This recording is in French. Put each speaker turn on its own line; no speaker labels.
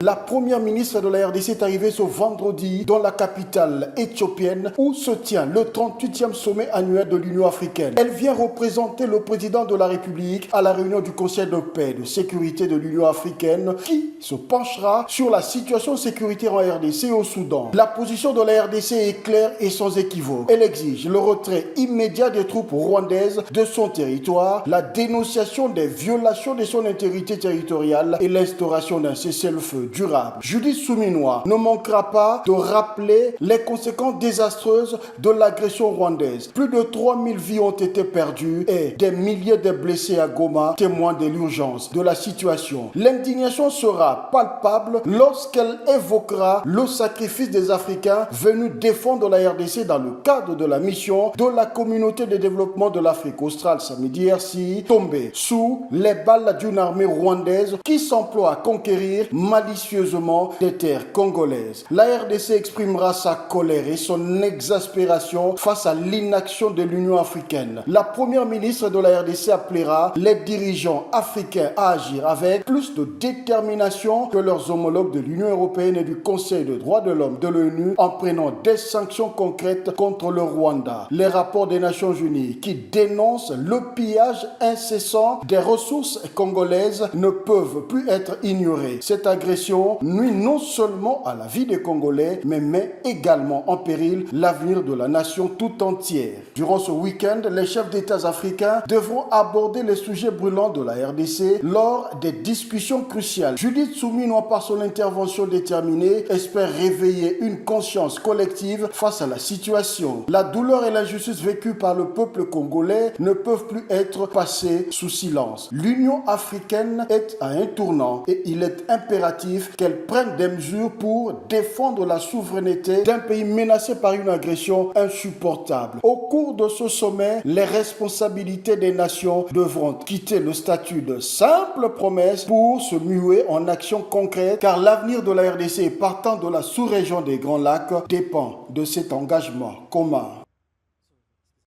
La première ministre de la RDC est arrivée ce vendredi dans la capitale éthiopienne où se tient le 38e sommet annuel de l'Union africaine. Elle vient représenter le président de la République à la réunion du Conseil de paix et de sécurité de l'Union africaine qui se penchera sur la situation sécuritaire en RDC et au Soudan. La position de la RDC est claire et sans équivoque. Elle exige le retrait immédiat des troupes rwandaises de son territoire, la dénonciation des violations de son intégrité territoriale et l'instauration d'un cessez-le-feu durable. Judith Suminwa ne manquera pas de rappeler les conséquences désastreuses de l'agression rwandaise. Plus de 3000 vies ont été perdues et des milliers de blessés à Goma témoignent de l'urgence de la situation. L'indignation sera palpable lorsqu'elle évoquera le sacrifice des Africains venus défendre la RDC dans le cadre de la mission de la communauté de développement de l'Afrique australe, samedi RCI, tombés sous les balles d'une armée rwandaise qui s'emploie à conquérir malicieusement des terres congolaises. La RDC exprimera sa colère et son exaspération face à l'inaction de l'Union africaine. La première ministre de la RDC appellera les dirigeants africains à agir avec plus de détermination que leurs homologues de l'Union européenne et du Conseil des droits de l'homme de l'ONU en prenant des sanctions concrètes contre le Rwanda. Les rapports des Nations Unies qui dénoncent le pillage incessant des ressources congolaises ne peuvent plus être ignorés. Cette agression nuit non seulement à la vie des Congolais, mais met également en péril l'avenir de la nation tout entière. Durant ce week-end, les chefs d'État africains devront aborder les sujets brûlants de la RDC lors des discussions cruciales. Judith Suminwa, par son intervention déterminée, espère réveiller une conscience collective face à la situation. La douleur et l'injustice vécues par le peuple congolais ne peuvent plus être passées sous silence. L'Union africaine est à un tournant et il est impératif qu'elle prenne des mesures pour défendre la souveraineté d'un pays menacé par une agression insupportable. Au cours de ce sommet, les responsabilités des nations devront quitter le statut de simple promesse pour se muer en action concrète car l'avenir de la RDC partant de la sous-région des Grands Lacs dépend de cet engagement commun.